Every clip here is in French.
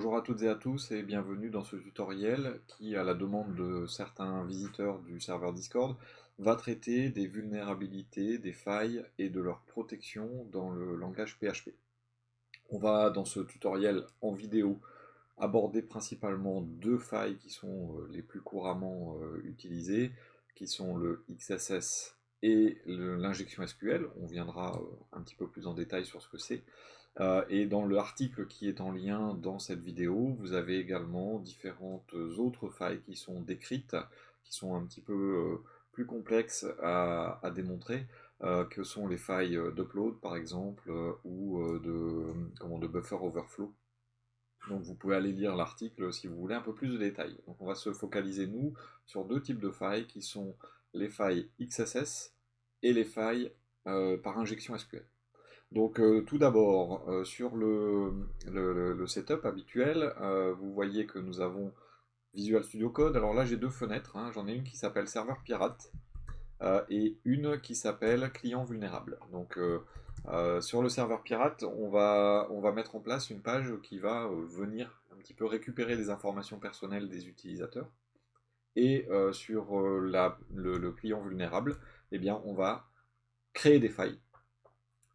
Bonjour à toutes et à tous et bienvenue dans ce tutoriel qui, à la demande de certains visiteurs du serveur Discord, va traiter des vulnérabilités, des failles et de leur protection dans le langage PHP. On va, dans ce tutoriel en vidéo, aborder principalement deux failles qui sont les plus couramment utilisées, qui sont le XSS et l'injection SQL. On viendra un petit peu plus en détail sur ce que c'est. Et dans l'article qui est en lien dans cette vidéo, vous avez également différentes autres failles qui sont décrites, qui sont un petit peu plus complexes à démontrer, que sont les failles d'upload par exemple, ou de buffer overflow. Donc vous pouvez aller lire l'article si vous voulez un peu plus de détails. Donc on va se focaliser nous sur deux types de failles qui sont les failles XSS et les failles par injection SQL. Donc tout d'abord, sur le setup habituel, vous voyez que nous avons Visual Studio Code. Alors là j'ai deux fenêtres, hein. J'en ai une qui s'appelle Serveur Pirate et une qui s'appelle Client Vulnérable. Donc sur le serveur pirate, on va mettre en place une page qui va venir un petit peu récupérer les informations personnelles des utilisateurs. Et sur le client vulnérable, eh bien, on va créer des failles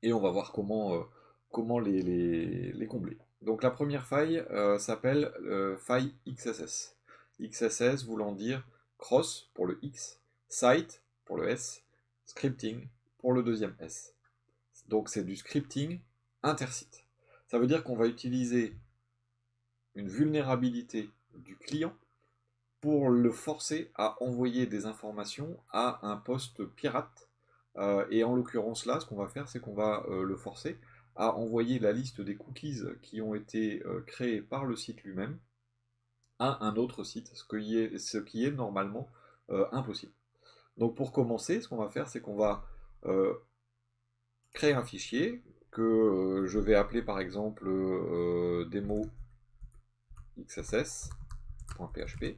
et on va voir comment les combler. Donc la première faille s'appelle faille XSS. XSS voulant dire cross pour le X, site pour le S, scripting pour le deuxième S. Donc c'est du scripting intersite. Ça veut dire qu'on va utiliser une vulnérabilité du client pour le forcer à envoyer des informations à un poste pirate. Et en l'occurrence là, ce qu'on va faire, c'est qu'on va le forcer à envoyer la liste des cookies qui ont été créés par le site lui-même à un autre site, ce qui est normalement impossible. Donc pour commencer, ce qu'on va faire, c'est qu'on va créer un fichier que je vais appeler par exemple demo xss.php.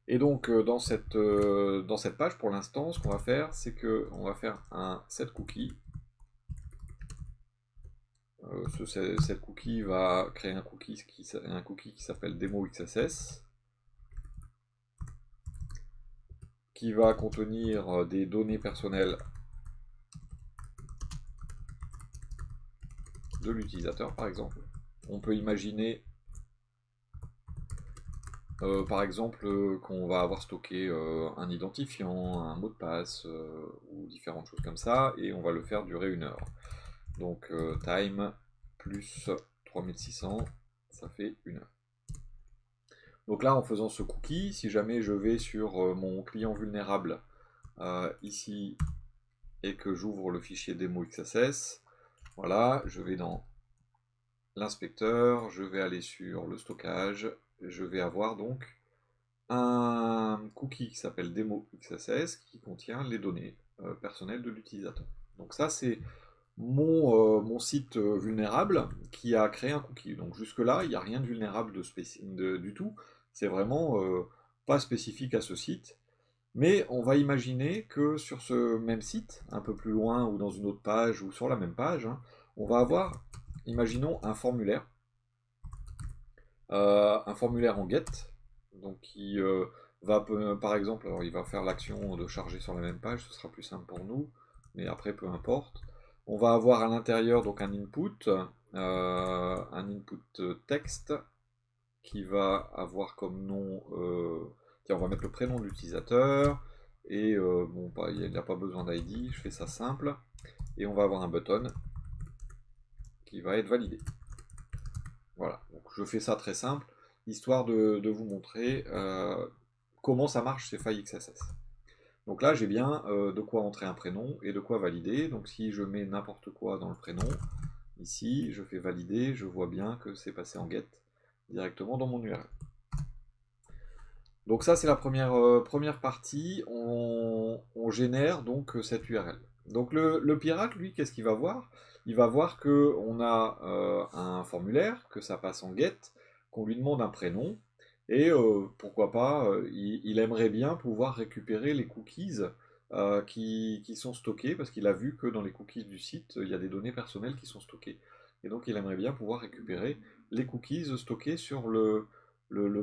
Et donc dans cette page, pour l'instant, ce qu'on va faire, c'est qu'on va faire un setCookie. Ce setCookie va créer un cookie qui s'appelle demo xss, qui va contenir des données personnelles de l'utilisateur, par exemple. On peut imaginer par exemple qu'on va avoir stocké un identifiant, un mot de passe ou différentes choses comme ça, et on va le faire durer 1 heure. Donc time plus 3600, ça fait 1 heure. Donc là, en faisant ce cookie, si jamais je vais sur mon client vulnérable ici et que j'ouvre le fichier demo XSS, voilà, je vais dans l'inspecteur, je vais aller sur le stockage, je vais avoir donc un cookie qui s'appelle demo XSS qui contient les données personnelles de l'utilisateur. Donc ça c'est mon site vulnérable qui a créé un cookie. Donc jusque-là, il n'y a rien de vulnérable du tout. C'est vraiment pas spécifique à ce site. Mais on va imaginer que sur ce même site, un peu plus loin ou dans une autre page ou sur la même page, hein, on va avoir, imaginons, un formulaire en get, donc qui va, par exemple, alors il va faire l'action de charger sur la même page, ce sera plus simple pour nous, mais après peu importe. On va avoir à l'intérieur donc un input texte qui va avoir comme nom, tiens, on va mettre le prénom de l'utilisateur, et bon, il n'a pas besoin d'ID, je fais ça simple, et on va avoir un button qui va être validé. Voilà, donc je fais ça très simple, histoire de vous montrer comment ça marche ces failles XSS. Donc là, j'ai bien de quoi entrer un prénom et de quoi valider. Donc si je mets n'importe quoi dans le prénom, ici, je fais valider, je vois bien que c'est passé en get directement dans mon URL. Donc ça, c'est la première partie. On génère donc cette URL. Donc le pirate, lui, qu'est-ce qu'il va voir? Il va voir qu'on a un formulaire, que ça passe en get, qu'on lui demande un prénom, et pourquoi pas, il aimerait bien pouvoir récupérer les cookies qui sont stockés, parce qu'il a vu que dans les cookies du site, il y a des données personnelles qui sont stockées. et donc il aimerait bien pouvoir récupérer les cookies stockés sur le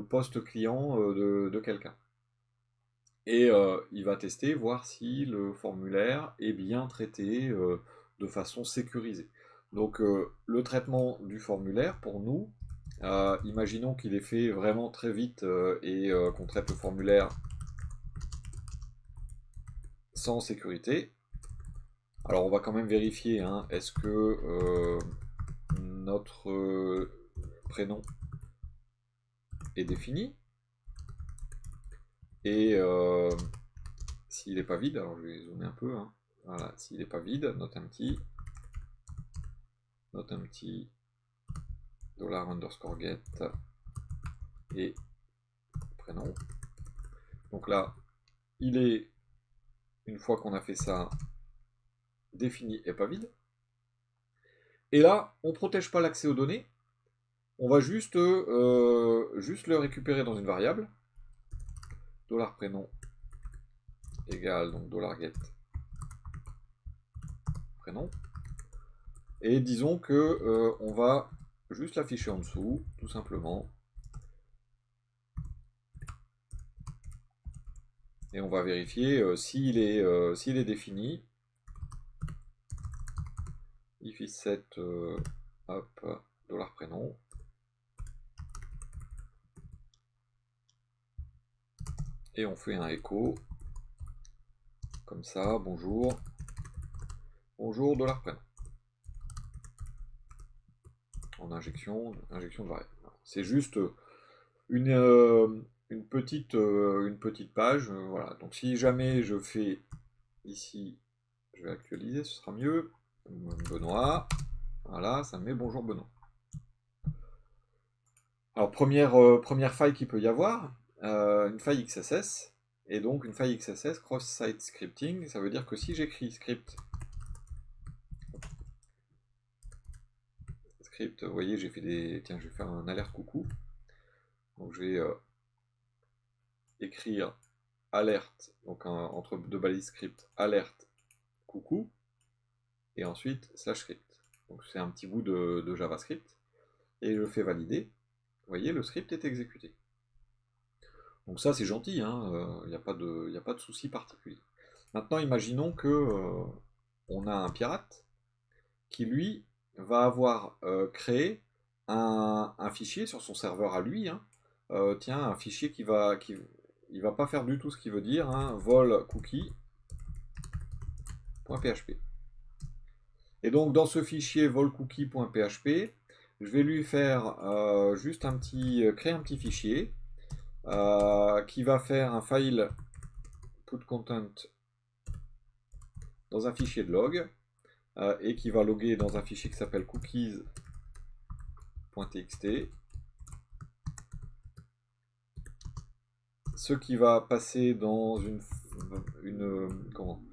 poste client de quelqu'un. Et il va tester, voir si le formulaire est bien traité de façon sécurisée. Donc le traitement du formulaire, pour nous, imaginons qu'il est fait vraiment très vite et qu'on traite le formulaire sans sécurité. Alors on va quand même vérifier, hein, est-ce que notre prénom est défini. Et s'il n'est pas vide, alors je vais zoomer un peu, hein. Voilà, s'il n'est pas vide, note un petit $_ get et prénom. Donc là, il est, une fois qu'on a fait ça, défini et pas vide. Et là, on ne protège pas l'accès aux données, on va juste le récupérer dans une variable, $prénom égale donc $get prénom. Et disons que on va juste l'afficher en dessous, tout simplement. Et on va vérifier s'il est défini. If is set hop, $prénom. Et on fait un echo. Comme ça, bonjour. Bonjour, $prénom. En injection de variable. C'est juste une petite page. Voilà. Donc si jamais je fais ici, je vais actualiser, ce sera mieux. Benoît. Voilà, ça me met bonjour Benoît. Alors première faille qu'il peut y avoir, une faille XSS. Et donc une faille XSS, cross-site scripting, ça veut dire que si j'écris script, vous voyez, j'ai fait des... Tiens, je vais faire un alerte coucou. Donc je vais écrire alerte, donc entre deux balises script, alerte coucou, et ensuite slash script. Donc c'est un petit bout de JavaScript, et je fais valider. Vous voyez, le script est exécuté. Donc ça c'est gentil, hein, y a pas de souci particulier. Maintenant imaginons que on a un pirate qui lui va avoir créé un fichier sur son serveur à lui, hein. Tiens, un fichier il va pas faire du tout ce qu'il veut dire, hein, vol cookie.php. Et donc dans ce fichier volcookie.php, je vais lui faire juste créer un petit fichier qui va faire un file put content dans un fichier de log et qui va loguer dans un fichier qui s'appelle cookies.txt. Ce qui va passer dans comment?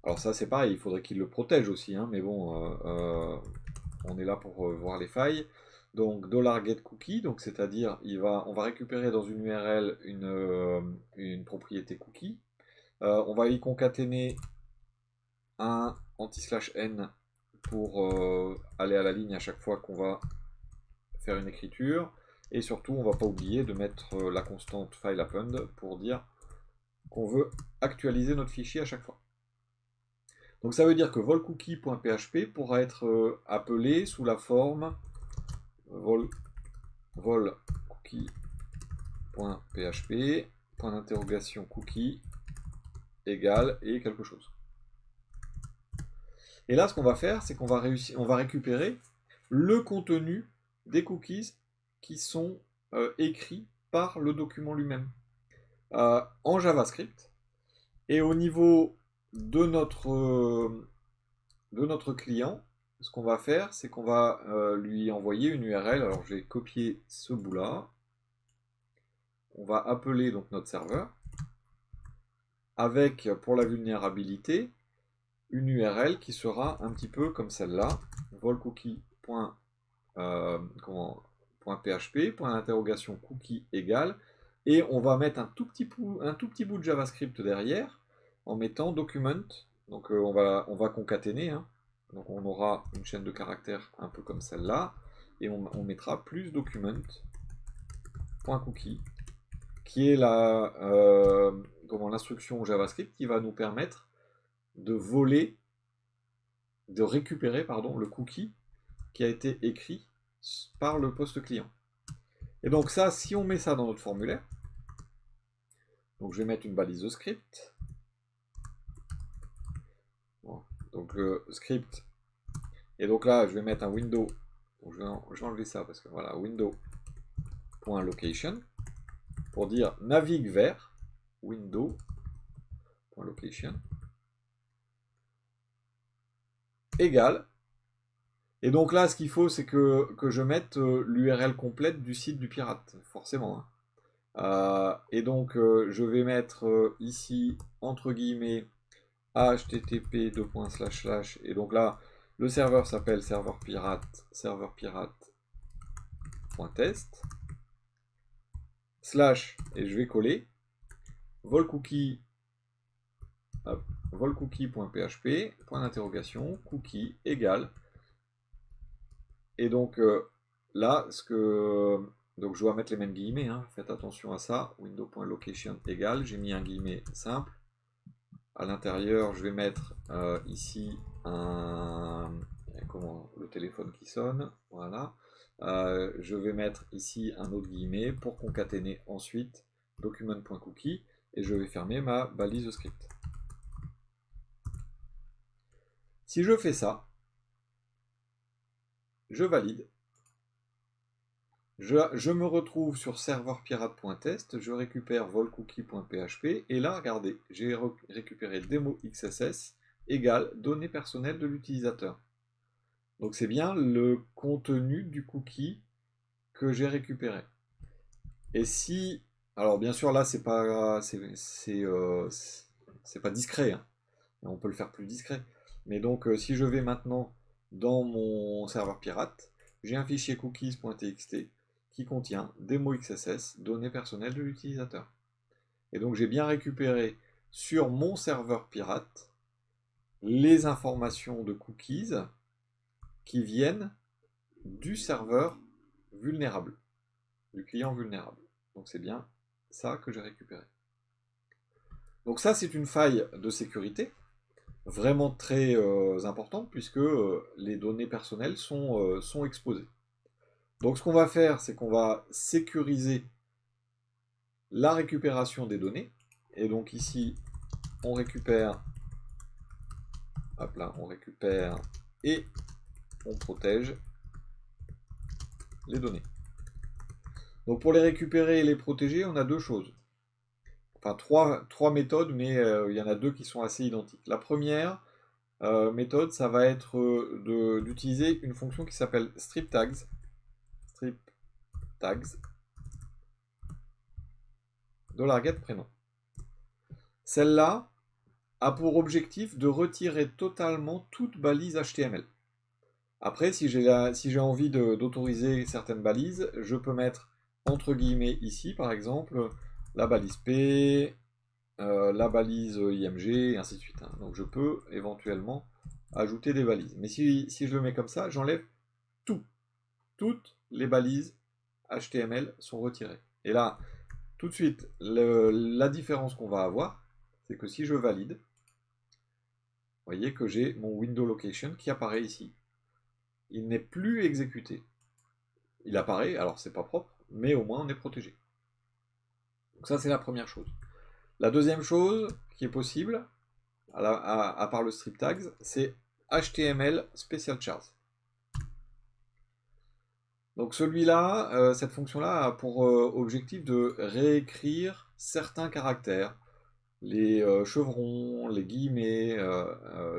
Alors ça c'est pareil, il faudrait qu'il le protège aussi, hein, mais bon, on est là pour voir les failles. Donc $getCookie, donc c'est-à-dire on va récupérer dans une URL une propriété cookie. On va y concaténer un anti/n pour aller à la ligne à chaque fois qu'on va faire une écriture. Et surtout, on ne va pas oublier de mettre la constante fileAppend pour dire qu'on veut actualiser notre fichier à chaque fois. Donc ça veut dire que volcookie.php pourra être appelé sous la forme volcookie.php, point d'interrogation cookie égale et quelque chose. Et là, ce qu'on va faire, c'est qu'on va récupérer le contenu des cookies qui sont écrits par le document lui-même en JavaScript. Et au niveau de notre client, ce qu'on va faire, c'est qu'on va lui envoyer une URL. Alors, je vais copier ce bout-là. On va appeler donc notre serveur avec, pour la vulnérabilité, une URL qui sera un petit peu comme celle-là, volcookie.php, point d'interrogation cookie égale, et on va mettre un tout petit bout de JavaScript derrière, en mettant document, donc on va concaténer, hein, Donc on aura une chaîne de caractères un peu comme celle-là, et on mettra plus document.cookie, qui est l'instruction JavaScript qui va nous permettre de récupérer le cookie qui a été écrit par le post client. Et donc ça, si on met ça dans notre formulaire, donc je vais mettre une balise de script. Bon, donc script. Et donc là, je vais mettre un window. Donc je vais enlever ça parce que voilà, window.location pour dire navigue vers window.location égale. Et donc là, ce qu'il faut, c'est que je mette l'URL complète du site du pirate, forcément. Et donc, je vais mettre ici, entre guillemets, http et donc là, le serveur s'appelle serveurpirate.test / et je vais coller volcookie volcookie.php point d'interrogation cookie égale. Et donc là, donc je dois mettre les mêmes guillemets, hein, faites attention à ça, window.location égale, j'ai mis un guillemet simple. À l'intérieur, je vais mettre ici le téléphone qui sonne, voilà. Je vais mettre ici un autre guillemet pour concaténer ensuite document.cookie et je vais fermer ma balise de script. Si je fais ça, je valide. Je me retrouve sur serveurpirate.test, je récupère volcookie.php, et là, regardez, j'ai récupéré demo XSS égale données personnelles de l'utilisateur. Donc c'est bien le contenu du cookie que j'ai récupéré. Et si... Alors bien sûr, là, c'est pas discret, hein. On peut le faire plus discret. Mais donc, si je vais maintenant dans mon serveur pirate, j'ai un fichier cookies.txt qui contient demo XSS, données personnelles de l'utilisateur. Et donc j'ai bien récupéré sur mon serveur pirate les informations de cookies qui viennent du serveur vulnérable, du client vulnérable. Donc c'est bien ça que j'ai récupéré. Donc ça, c'est une faille de sécurité vraiment très importante puisque les données personnelles sont exposées. Donc ce qu'on va faire, c'est qu'on va sécuriser la récupération des données. Et donc ici, on récupère, hop là, on récupère et on protège les données. Donc pour les récupérer et les protéger, on a deux choses. Enfin trois méthodes, mais il y en a deux qui sont assez identiques. La première méthode, ça va être d'utiliser une fonction qui s'appelle strip tags. $get prénom. Celle-là a pour objectif de retirer totalement toute balise HTML. Après, si j'ai envie d'autoriser certaines balises, je peux mettre entre guillemets ici, par exemple, la balise P, la balise IMG, et ainsi de suite. Hein. Donc je peux éventuellement ajouter des balises. Mais si je le mets comme ça, j'enlève tout. Toutes les balises HTML sont retirées. Et là, tout de suite, la différence qu'on va avoir, c'est que si je valide, vous voyez que j'ai mon window location qui apparaît ici. Il n'est plus exécuté. Il apparaît, alors c'est pas propre, mais au moins on est protégé. Donc ça, c'est la première chose. La deuxième chose qui est possible, à part le strip tags, c'est HTML special chars. Donc celui-là, cette fonction-là a pour objectif de réécrire certains caractères, les chevrons, les guillemets,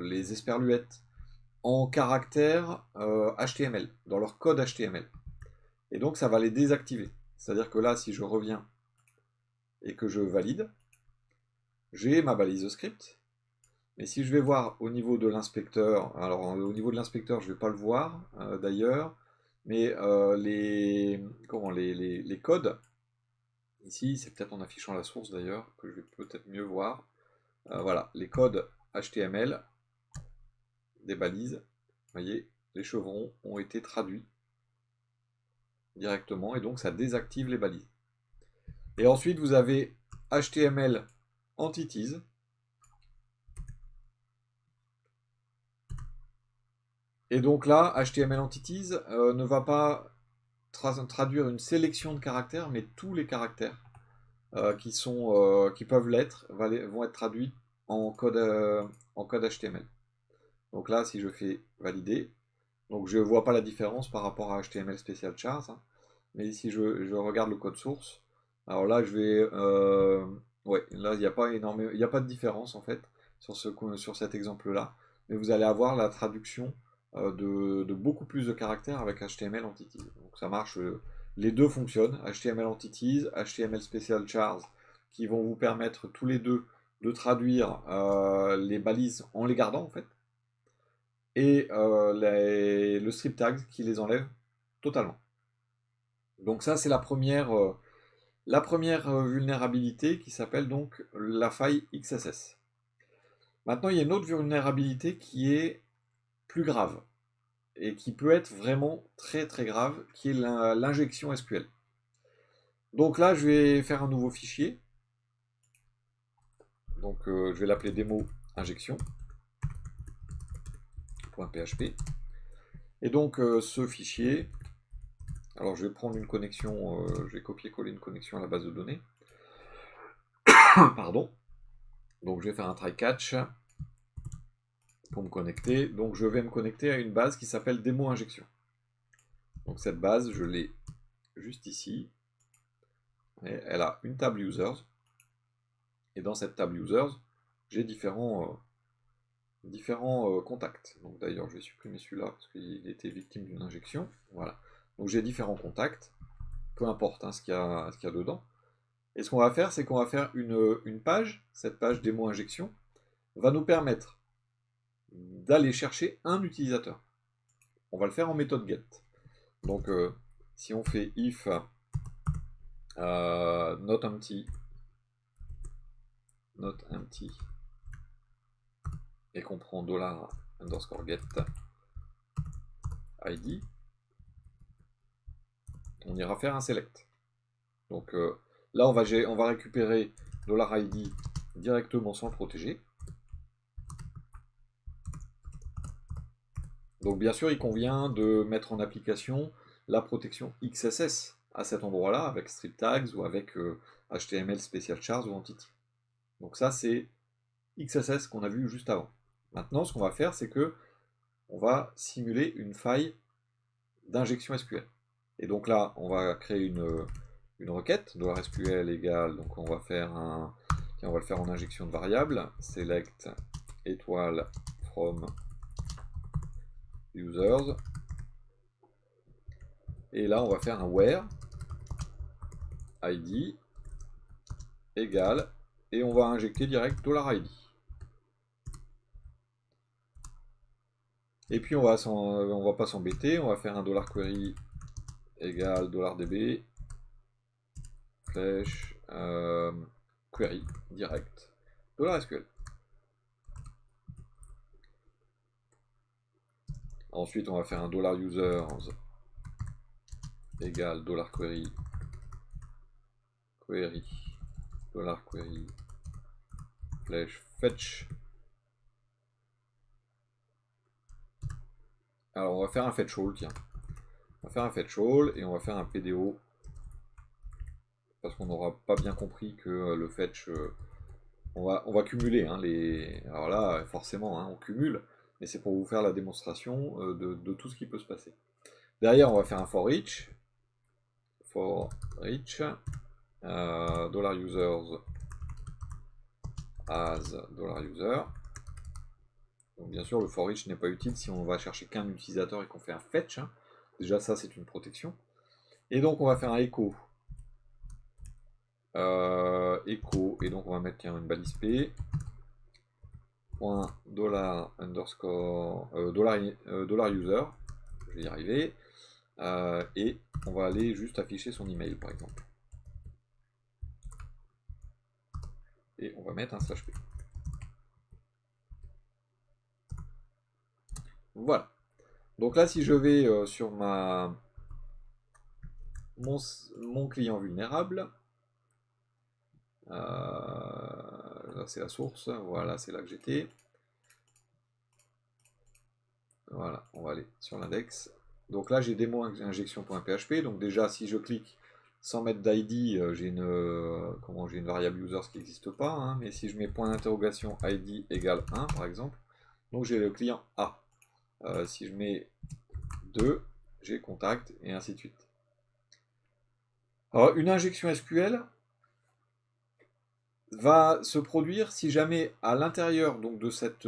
les esperluettes, en caractères HTML, dans leur code HTML. Et donc ça va les désactiver. C'est-à-dire que là, si je reviens et que je valide, j'ai ma balise de script. Mais si je vais voir au niveau de l'inspecteur, alors au niveau de l'inspecteur, je ne vais pas le voir d'ailleurs, mais les codes, ici c'est peut-être en affichant la source d'ailleurs, que je vais peut-être mieux voir. Voilà, les codes HTML des balises voyez, les chevrons ont été traduits directement et donc ça désactive les balises. Et ensuite, vous avez HTML Entities. Et donc là, HTML Entities ne va pas traduire une sélection de caractères, mais tous les caractères qui peuvent l'être vont être traduits en code HTML. Donc là, si je fais valider, donc je ne vois pas la différence par rapport à HTML Special Chars, hein, mais si je regarde le code source, alors là, je vais... ouais, là, il n'y a pas énormément, il n'y a pas de différence en fait sur cet exemple-là, mais vous allez avoir la traduction de beaucoup plus de caractères avec HTML Entities. Donc ça marche, les deux fonctionnent, HTML Entities, HTML Special Chars, qui vont vous permettre tous les deux de traduire les balises en les gardant en fait, et le strip tag qui les enlève totalement. Donc ça c'est la première vulnérabilité qui s'appelle donc la faille XSS. Maintenant il y a une autre vulnérabilité qui est plus grave et qui peut être vraiment très très grave, qui est l'injection SQL. Donc là je vais faire un nouveau fichier. Donc je vais l'appeler démo injection.php. Et donc ce fichier, alors je vais prendre une connexion, je vais copier-coller une connexion à la base de données. Pardon. Donc je vais faire un try catch pour me connecter. Donc je vais me connecter à une base qui s'appelle démo injection. Donc cette base, je l'ai juste ici. Et elle a une table users. Et dans cette table users, j'ai différents contacts. Donc d'ailleurs, je vais supprimer celui-là parce qu'il était victime d'une injection. Voilà. Donc j'ai différents contacts, peu importe hein, ce qu'il y a dedans. Et ce qu'on va faire, c'est qu'on va faire une page, cette page démo injection, va nous permettre d'aller chercher un utilisateur. On va le faire en méthode get. Donc si on fait if not empty et qu'on prend $_get id, on ira faire un select. Donc là on va récupérer $id directement sans le protéger. Donc bien sûr il convient de mettre en application la protection XSS à cet endroit-là avec strip tags ou avec HTML Special Chars ou Entity. Donc ça c'est XSS qu'on a vu juste avant. Maintenant ce qu'on va faire c'est que on va simuler une faille d'injection SQL. Et donc là on va créer une requête $SQL égale, donc on va le faire en injection de variable, select étoile from users, et là on va faire un where id égale, et on va injecter direct $id. Et puis on va pas s'embêter, on va faire un $query égale $db flèche query direct $SQL. Ensuite on va faire un $users égale $query flèche fetch. Alors on va faire un fetch all, tiens. On va faire un fetch all et on va faire un PDO parce qu'on n'aura pas bien compris que le fetch, on va cumuler hein, alors là forcément hein, on cumule, mais c'est pour vous faire la démonstration de tout ce qui peut se passer. Derrière on va faire un for each $users as $user. Donc bien sûr le for each n'est pas utile si on va chercher qu'un utilisateur et qu'on fait un fetch, hein. Déjà ça c'est une protection. Et donc on va faire un echo, et donc on va mettre une balise P, point $user, je vais y arriver, et on va aller juste afficher son email par exemple. Et on va mettre un /p. Voilà. Donc là, si je vais sur mon client vulnérable, là c'est la source, voilà, c'est là que j'étais. Voilà, on va aller sur l'index. Donc là, j'ai démo injection.php. Donc déjà, si je clique sans mettre d'id, j'ai une variable users qui n'existe pas. Hein, mais si je mets point d'interrogation id égale 1, par exemple, donc j'ai le client A. Si je mets 2, j'ai contact, et ainsi de suite. Alors, une injection SQL va se produire si jamais à l'intérieur donc de cette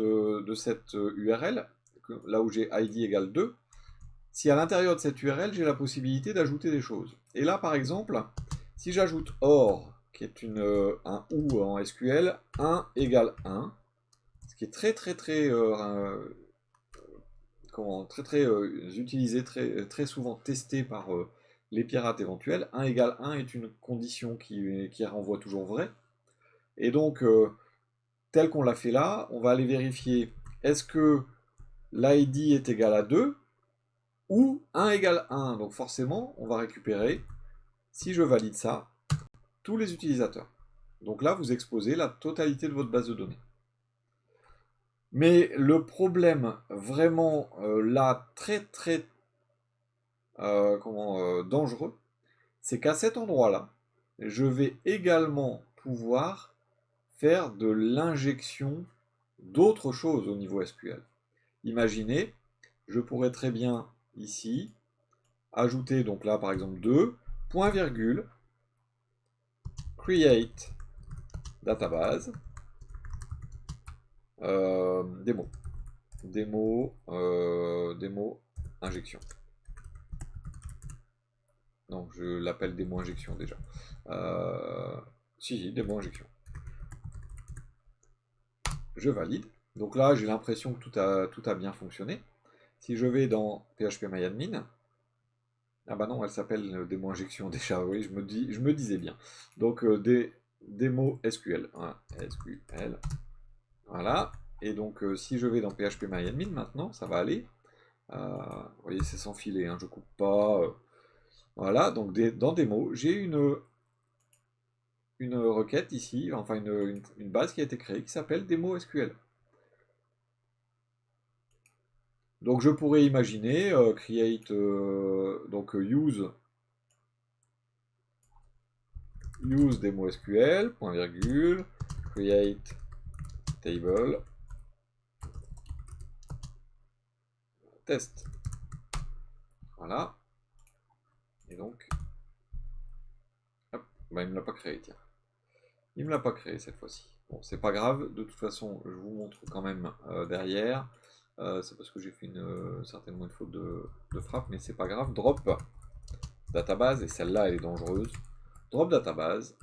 URL, là où j'ai id égale 2, si à l'intérieur de cette URL, j'ai la possibilité d'ajouter des choses. Et là, par exemple, si j'ajoute OR, qui est un OU en SQL, 1 égale 1, ce qui est très utilisé, très souvent testé par les pirates éventuels. 1 égale 1 est une condition qui renvoie toujours vrai. Et donc, tel qu'on l'a fait là, on va aller vérifier est-ce que l'ID est égal à 2 ou 1 égale 1. Donc forcément, on va récupérer, si je valide ça, tous les utilisateurs. Donc là, vous exposez la totalité de votre base de données. Mais le problème vraiment là très dangereux, c'est qu'à cet endroit-là, je vais également pouvoir faire de l'injection d'autres choses au niveau SQL. Imaginez, je pourrais très bien ici ajouter, donc là par exemple 2, point virgule, create database, démo, injection. Non, je l'appelle démo injection déjà. Si, démo injection. Je valide. Donc là, j'ai l'impression que tout a bien fonctionné. Si je vais dans phpMyAdmin, ah bah non, elle s'appelle démo injection déjà, oui, je me disais bien. Donc démo SQL, voilà, SQL, voilà. Et donc si je vais dans phpMyAdmin maintenant, ça va aller. Vous voyez, c'est sans filet, hein, je coupe pas. Voilà, donc dans démo, j'ai une requête ici, enfin une base qui a été créée qui s'appelle démo SQL. Donc je pourrais imaginer create donc use démo SQL, point virgule, create table, test. Voilà. Et donc, hop, bah, il ne me l'a pas créé, tiens. Il ne me l'a pas créé cette fois-ci. Bon, c'est pas grave, de toute façon, je vous montre quand même derrière. C'est parce que j'ai fait certainement une faute de frappe, mais c'est pas grave. Drop database, et celle-là elle est dangereuse. Drop database.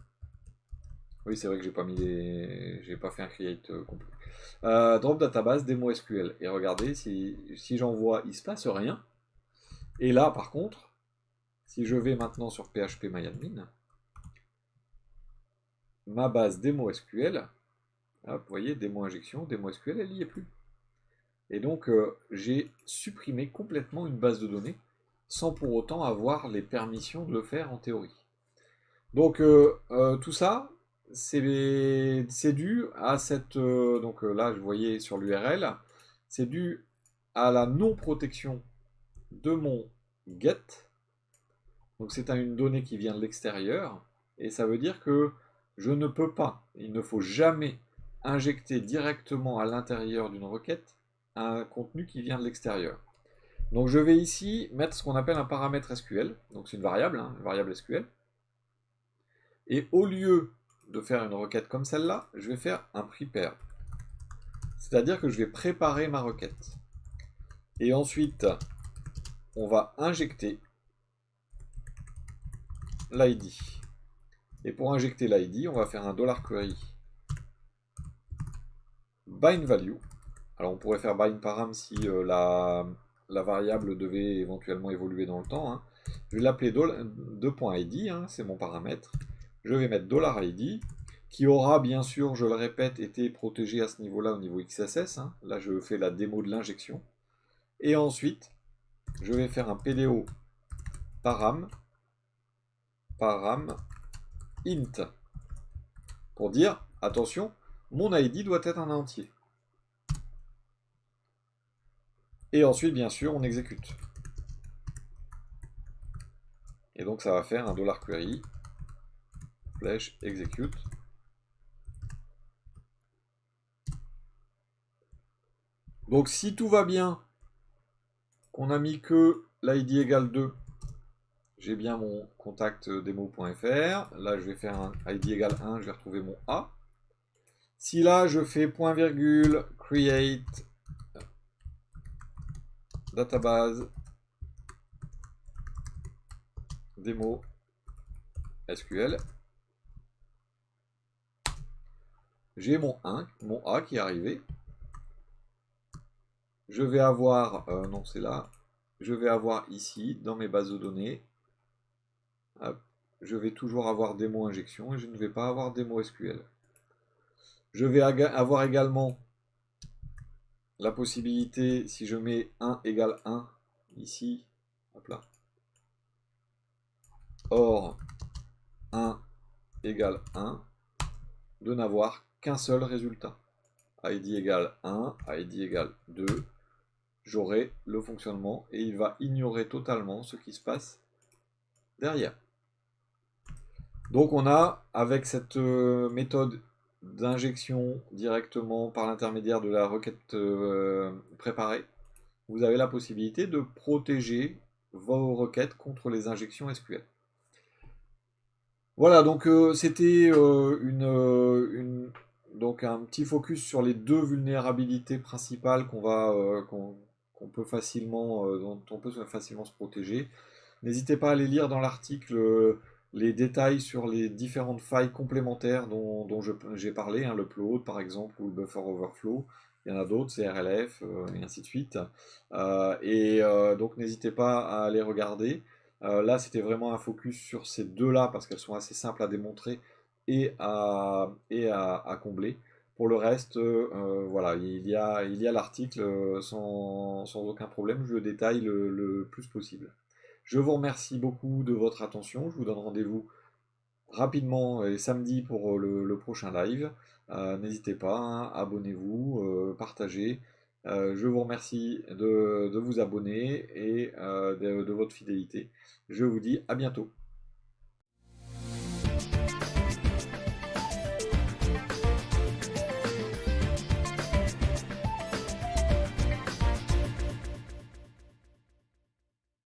Oui, c'est vrai que j'ai pas fait un create complet. Drop database, démo SQL. Et regardez, si j'envoie, il se passe rien. Et là, par contre, si je vais maintenant sur phpMyAdmin, ma base démo SQL, hop, vous voyez, démo injection, démo SQL, elle n'y est plus. Et donc, j'ai supprimé complètement une base de données sans pour autant avoir les permissions de le faire en théorie. Donc, tout ça, c'est dû à cette... donc là, vous voyez sur l'URL, c'est dû à la non-protection de mon get. Donc c'est une donnée qui vient de l'extérieur, et ça veut dire que je ne peux pas, il ne faut jamais injecter directement à l'intérieur d'une requête un contenu qui vient de l'extérieur. Donc je vais ici mettre ce qu'on appelle un paramètre SQL, donc c'est une variable, hein, une variable SQL. Et au lieu de faire une requête comme celle-là, je vais faire un prepare. C'est-à-dire que je vais préparer ma requête. Et ensuite, on va injecter l'ID. Et pour injecter l'ID, on va faire un $query bind value. Alors on pourrait faire bind param si la variable devait éventuellement évoluer dans le temps. Hein. Je vais l'appeler $.id, hein, c'est mon paramètre. Je vais mettre $id, qui aura bien sûr, je le répète, été protégé à ce niveau-là, au niveau XSS. Hein. Là je fais la démo de l'injection. Et ensuite, je vais faire un PDO param int pour dire, attention, mon ID doit être un entier. Et ensuite, bien sûr, on exécute. Et donc, ça va faire un $query, flèche, execute. Donc, si tout va bien, qu'on a mis que l'ID égale 2, j'ai bien mon contact demo.fr. Là, je vais faire un ID égale 1, je vais retrouver mon A. Si là, je fais point virgule, create, database, démo, SQL, j'ai mon A qui est arrivé. Je vais avoir, non c'est là, je vais avoir ici, dans mes bases de données, hop, je vais toujours avoir démo injection et je ne vais pas avoir démo SQL. Je vais avoir également la possibilité, si je mets 1 égale 1, ici, hop là, or 1 égale 1, de n'avoir qu'un seul résultat. ID égale 1, ID égale 2, j'aurai le fonctionnement et il va ignorer totalement ce qui se passe derrière. Donc on a, avec cette méthode d'injection directement par l'intermédiaire de la requête préparée, vous avez la possibilité de protéger vos requêtes contre les injections SQL. Voilà, donc c'était donc un petit focus sur les deux vulnérabilités principales qu'on peut facilement, dont on peut facilement se protéger. N'hésitez pas à aller lire dans l'article les détails sur les différentes failles complémentaires dont j'ai parlé, hein, le upload par exemple, ou le buffer overflow. Il y en a d'autres, CRLF, et ainsi de suite. Donc n'hésitez pas à aller regarder. Là, c'était vraiment un focus sur ces deux-là parce qu'elles sont assez simples à démontrer et à combler. Pour le reste, voilà, il y a l'article sans aucun problème. Je le détaille le plus possible. Je vous remercie beaucoup de votre attention. Je vous donne rendez-vous rapidement samedi pour le prochain live. N'hésitez pas, hein, abonnez-vous, partagez. Je vous remercie de vous abonner et de votre fidélité. Je vous dis à bientôt.